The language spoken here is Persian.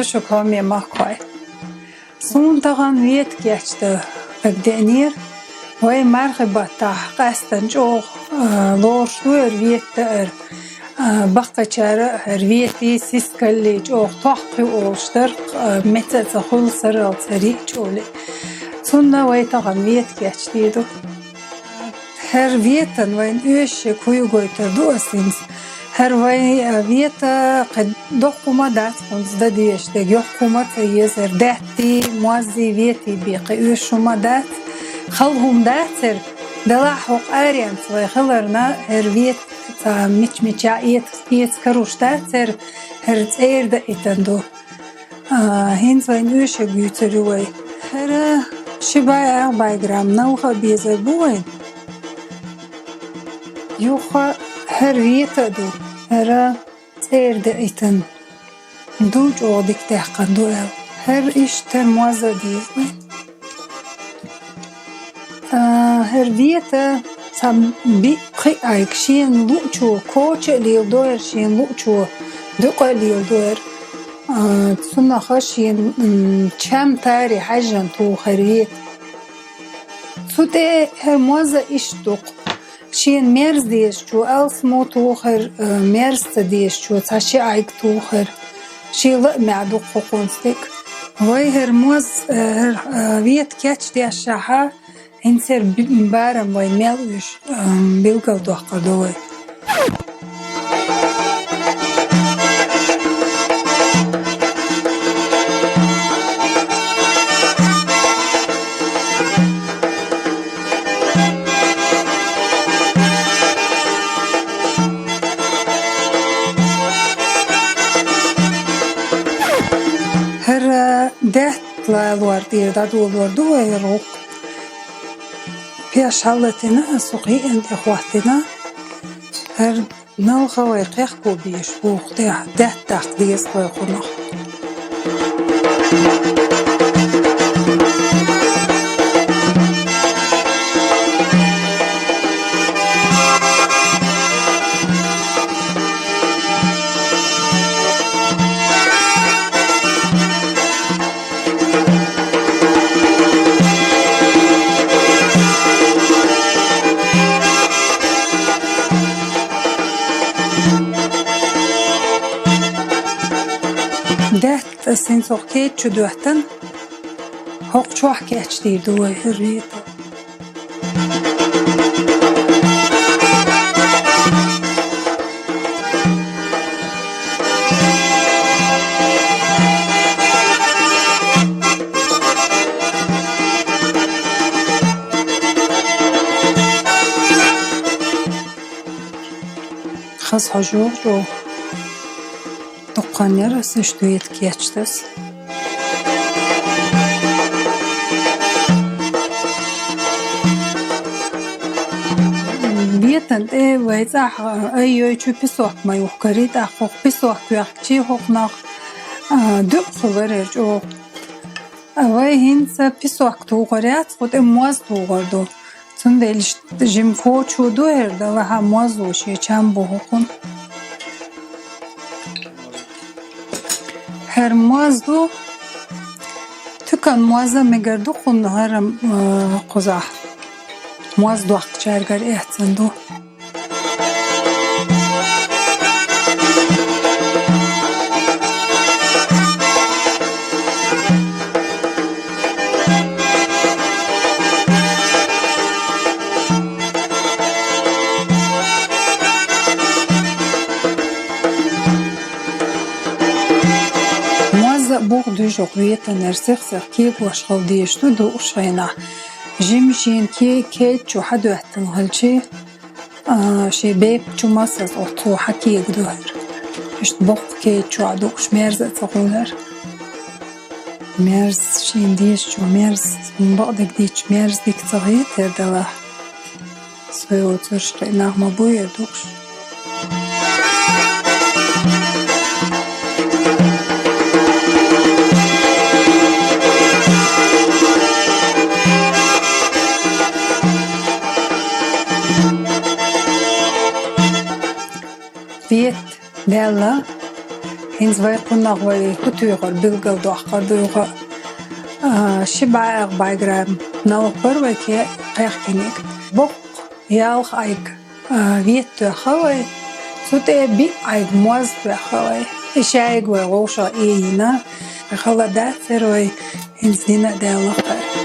شو كامي ماكوي سون طغن ويت كيشت أقدنير وي مرغبة تاح قاستن جو لور شوير ويت تأر بقى شارع هرويتي سيسكالي جو طاقي وشترق متى تخل سر الطريق جولي سنة وي طغن ويت كيشتيدو هرويتن وين إيش كوي قويتر دوسينس هروي ويتا قد دقوما دات خونز داديش دق يقوما تيزر داتي موازي ويتي بيقي إيشوما دات خلهم داتر دلاحوق آريان سوي خلرنا هرويت ميتشا إيت كروش داتر هرت إير دائتندو هنز وين إيش قويتروي هر شباي 4 جرام نوخا بيزر بوين يوخا هرويتا دو هر تير دائتن دو جودك تحقن دو هر إيش ترموزا ديزوين هرويتا سام بيقي ايك شين لوچو كوچ ليل دوير شين لوچو دقا ليل دوير تسنى خشين چم تاري حجن تو هرويت سوتي هرموزا إيش دق شين ميرز ديش جو ألسمو توخر ميرز تديش جو تاشي عيق توخر شي لقمي عدو قوقونستيك وي هرموز ويت كاتش دي الشاحة هنسر بارم وي ميلوش بيلقل دوحقر دوي دهت لوردير دادو الوردو يروق بيا شالتنا سوقي انت اخواتنا هر نوخا ويقيقو بيش بوخ دهت تقديس ويقونا دهت السنسوق كيتشو دوحتن هوق شوح كيتش دير دوي هريتا خاص حجور جو دقانير سشتويت كيتشتس بيتن ايه ويزاح ايو يچو بسوح ما يوكريت اخوخ بسوح كيوحكي خوخناخ دق خبرر جو اوه هنسا بسوح توغريات خود امواز توغردو تون دلش جمكو چو دو هرده و هم موازوشي چند بوخون هر موز دو تکن موزه مگردو خون هر قزح موز دو وقت چرگر احسن دو بوق دو جوقوية نرسخ كي واشغل ديشتو دو وشينا جيمشين كي تشو حدو احتنغلشي شي بيب تشو ماسس اوتو حكي يقدوهر اشت بوق كي تشو عدو شميرز اتغولر ميرز شين ديش تشو ميرز من بقدك ديش ميرز ديك تغيت هردلاح سويو ترشقي نغمة بوير دوكش بيت دالا هنز ويقولنا غوي هتوغل بلغل دوحقر دوغل شبع بايغرام نوقر وكي قيقينيك بوق يالخ ايك ويت خوي سوتي بي ايك موز خوي اشايق وغوشا اينا خلا داتر وي هنز دينا دالخر